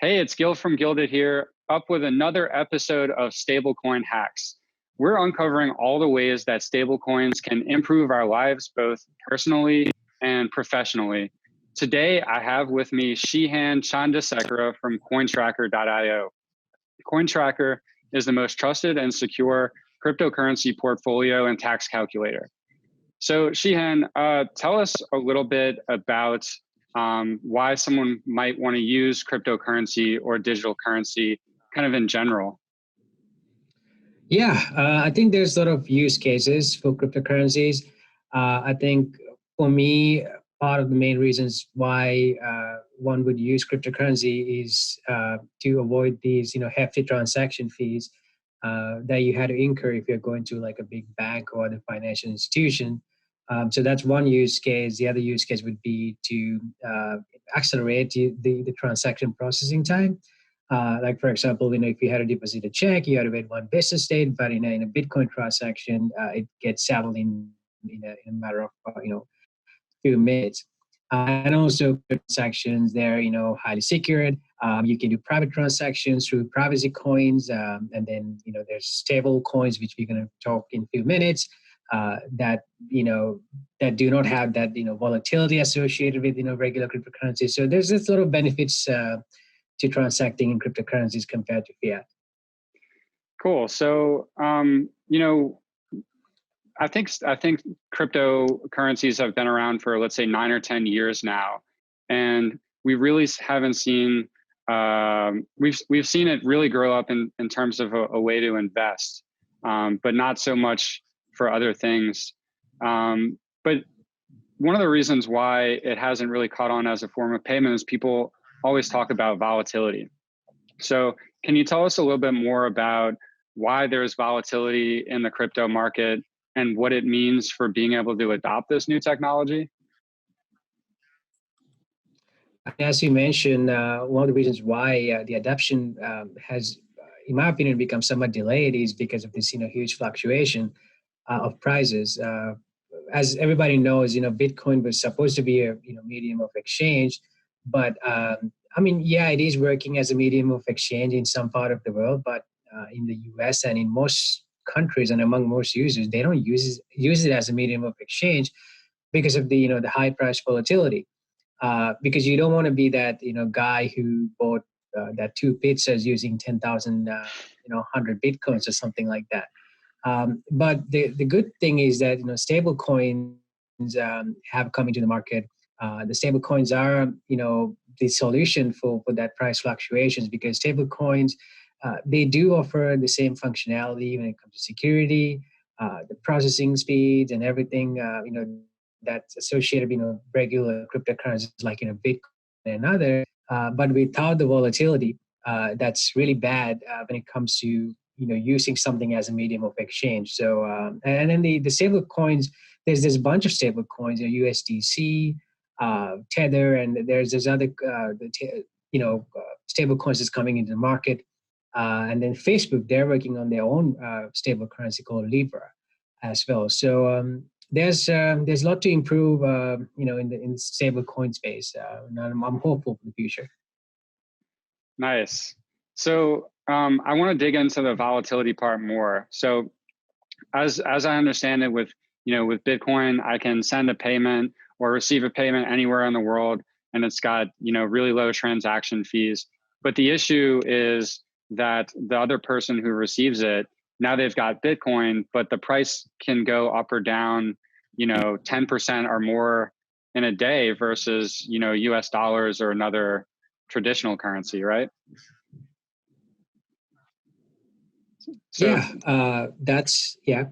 Hey, it's Gil from Gilded here, up with another episode of Stablecoin Hacks. We're uncovering all the ways that stablecoins can improve our lives, both personally and professionally. Today, I have with me Shehan Chandrasekera from CoinTracker.io. CoinTracker is the most trusted and secure cryptocurrency portfolio and tax calculator. So Shehan, tell us a little bit about why someone might want to use cryptocurrency or digital currency kind of in general. Yeah, I think there's sort of use cases for cryptocurrencies. I think for me, part of the main reasons why one would use cryptocurrency is to avoid these, hefty transaction fees that you had to incur if you're going to like a big bank or other financial institution. So that's one use case. The other use case would be to accelerate the transaction processing time. Like for example, if you had to deposit a check, you had to wait one business day, but in a Bitcoin transaction, it gets settled in a matter of few minutes. And also transactions, they're highly secured. You can do private transactions through privacy coins, and then there's stable coins, which we're going to talk in a few minutes. That that do not have that volatility associated with regular cryptocurrency. So there's this sort of benefits to transacting in cryptocurrencies compared to fiat. Cool. So I think cryptocurrencies have been around for, let's say, 9 or 10 years now, and we really haven't seen we've seen it really grow up in terms of a way to invest, but not so much for other things. But one of the reasons why it hasn't really caught on as a form of payment is people always talk about volatility. So can you tell us a little bit more about why there's volatility in the crypto market and what it means for being able to adopt this new technology? As you mentioned, one of the reasons why the adoption has, in my opinion, become somewhat delayed is because of this, huge fluctuation of prices. As everybody knows, Bitcoin was supposed to be a medium of exchange, but it is working as a medium of exchange in some part of the world, but in the U.S. and in most countries and among most users, they don't use it as a medium of exchange because of the the high price volatility. Because you don't want to be that guy who bought that 2 pizzas using 10,000 100 bitcoins or something like that. But the good thing is that stable coins have come into the market. The stable coins are the solution for that price fluctuations, because stable coins they do offer the same functionality when it comes to security, the processing speeds, and everything that's associated regular cryptocurrencies like Bitcoin and other, but without the volatility that's really bad when it comes to using something as a medium of exchange. So and then the stable coins, there's this bunch of stable coins, USDC, Tether, and there's other stable coins that's coming into the market. And then Facebook, they're working on their own stable currency called Libra as well. So there's a lot to improve, in the stable coin space. And I'm hopeful for the future. Nice. So I want to dig into the volatility part more. So as I understand it, with Bitcoin, I can send a payment or receive a payment anywhere in the world, and it's got really low transaction fees. But the issue is that the other person who receives it, now they've got Bitcoin, but the price can go up or down 10% or more in a day versus US dollars or another traditional currency, right? So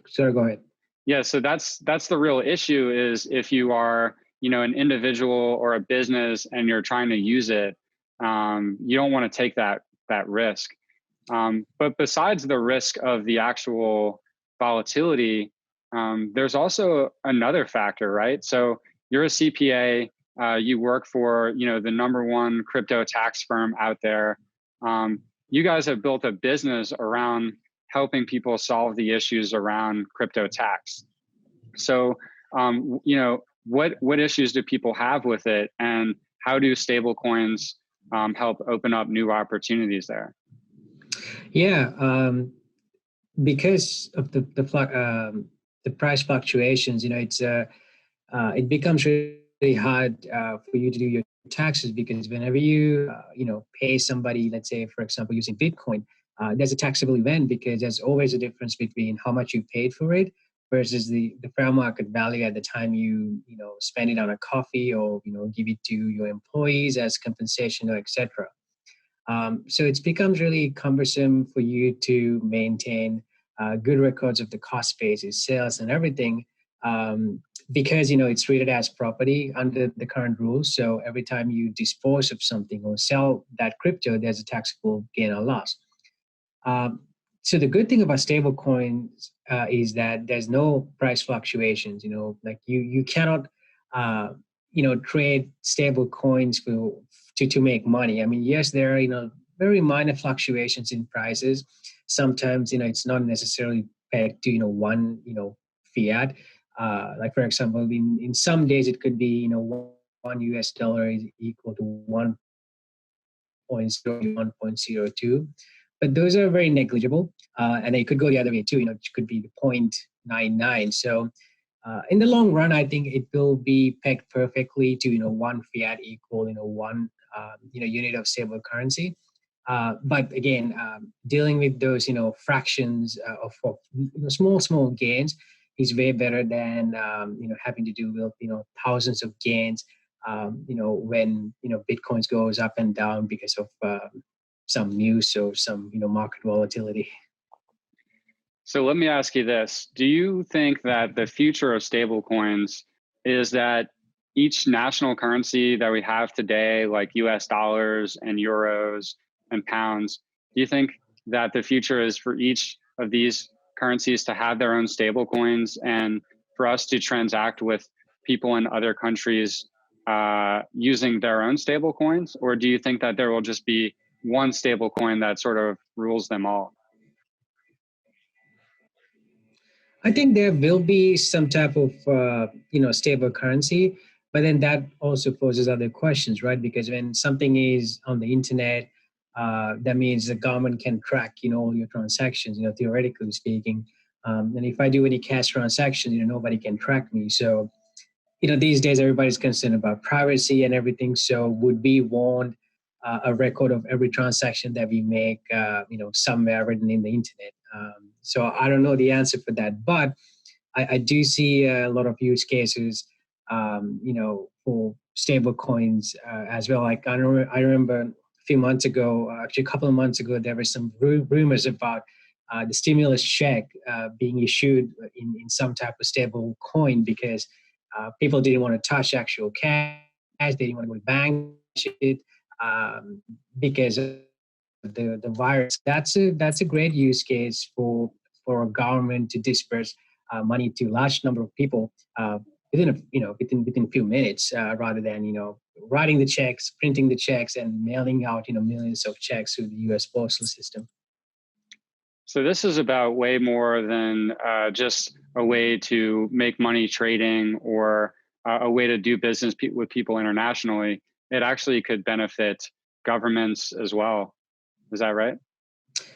sorry, go ahead. Yeah, so that's the real issue, is if you are an individual or a business and you're trying to use it, you don't want to take that risk. But besides the risk of the actual volatility, there's also another factor, right? So you're a CPA, you work for the #1 crypto tax firm out there. You guys have built a business around helping people solve the issues around crypto tax. So what issues do people have with it, and how do stable coins help open up new opportunities there? Yeah, because of the price fluctuations, it becomes really hard for you to do your taxes, because whenever you pay somebody, let's say for example using Bitcoin, there's a taxable event, because there's always a difference between how much you paid for it versus the fair market value at the time you spend it on a coffee, or give it to your employees as compensation, or etc. So it becomes really cumbersome for you to maintain good records of the cost basis, sales, and everything, because it's treated as property under the current rules. So every time you dispose of something or sell that crypto, there's a taxable gain or loss. Um, so the good thing about stable coins is that there's no price fluctuations. Like you cannot trade stable coins to make money. I mean, yes, there are very minor fluctuations in prices. Sometimes it's not necessarily pegged to one fiat. Like for example, in some days it could be one US dollar is equal to 1.02, but those are very negligible, and they could go the other way too. It could be the 0.99. So in the long run, I think it will be pegged perfectly to one fiat equal one unit of stable currency. But again, dealing with those fractions of small gains is way better than having to do with thousands of gains. When Bitcoins goes up and down because of some news or some market volatility. So let me ask you this. Do you think that the future of stablecoins is that each national currency that we have today, like US dollars and euros and pounds, do you think that the future is for each of these currencies to have their own stablecoins, and for us to transact with people in other countries using their own stablecoins? Or do you think that there will just be one stablecoin that sort of rules them all? I think there will be some type of stable currency, but then that also poses other questions, right? Because when something is on the internet, that means the government can track all your transactions, theoretically speaking. And if I do any cash transactions, nobody can track me. So these days everybody's concerned about privacy and everything. So would we want a record of every transaction that we make, somewhere written in the internet? So I don't know the answer for that, but I do see a lot of use cases, for stable coins as well. Like I remember a few months ago, actually a couple of months ago, there were some rumors about the stimulus check being issued in some type of stable coin, because people didn't want to touch actual cash. They didn't want to go to the bank because of the virus. That's a great use case for a government to disperse money to large number of people within a few minutes, rather than writing the checks, printing the checks, and mailing out millions of checks through the U.S. postal system. So this is about way more than just a way to make money trading, or a way to do business with people internationally. It actually could benefit governments as well. Is that right?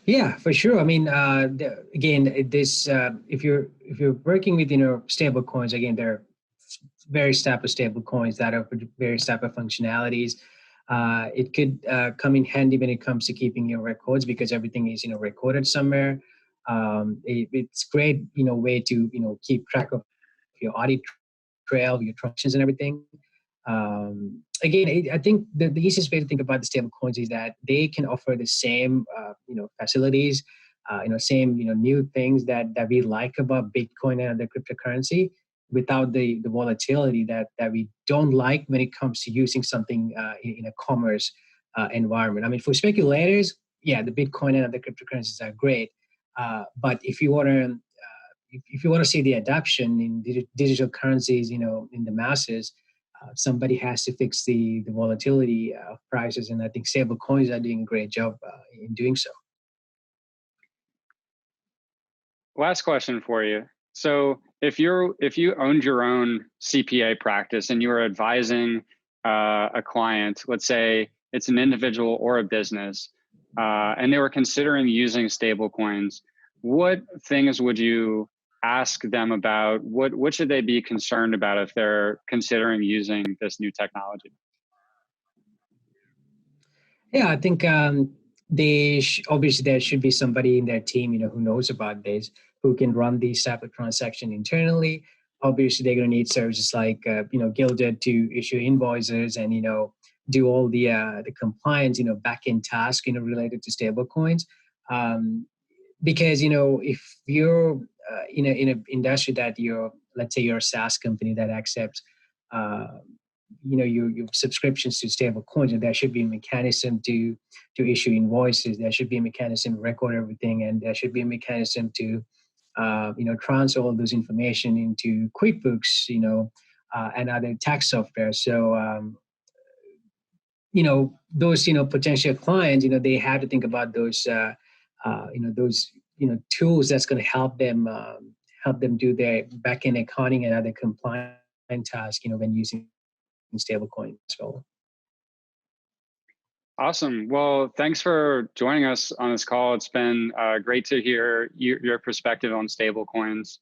Yeah, for sure. I mean, again, this if you're working with stable coins, again, there are various type of stable coins that have various type of functionalities. It could come in handy when it comes to keeping your records, because everything is recorded somewhere. It's great way to keep track of your audit trail, your transactions, and everything. Again, I think the easiest way to think about the stable coins is that they can offer the same facilities, same new things that we like about Bitcoin and other cryptocurrency, without the volatility that we don't like when it comes to using something in a commerce environment. I mean, for speculators, yeah, the Bitcoin and other cryptocurrencies are great, but if you want to see the adoption in digital currencies, in the masses, somebody has to fix the volatility of prices, and I think stable coins are doing a great job in doing so. Last question for you. So if you owned your own CPA practice and you were advising a client, let's say it's an individual or a business, and they were considering using stablecoins, what things would you ask them about? What should they be concerned about if they're considering using this new technology? Yeah, I think obviously there should be somebody in their team, who knows about this, who can run these type of transaction internally. Obviously, they're going to need services like Gilded to issue invoices and do all the compliance back end task related to stablecoins. Because if you're in an industry that let's say you're a SaaS company that accepts your subscriptions to stable coins, and there should be a mechanism to issue invoices. There should be a mechanism to record everything, and there should be a mechanism to transfer all those information into QuickBooks, and other tax software. So those potential clients, they have to think about those those tools that's going to help them do their back-end accounting and other compliance tasks, when using stablecoin as well. Awesome. Well, thanks for joining us on this call. It's been great to hear your perspective on stablecoins.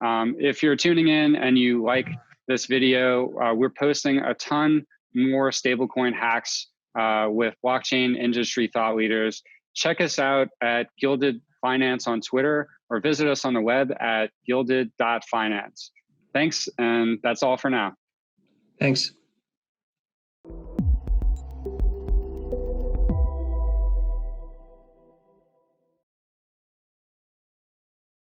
If you're tuning in and you like this video, we're posting a ton more stablecoin hacks with blockchain industry thought leaders. Check us out at Gilded Finance on Twitter, or visit us on the web at gilded.finance. Thanks, and that's all for now. Thanks.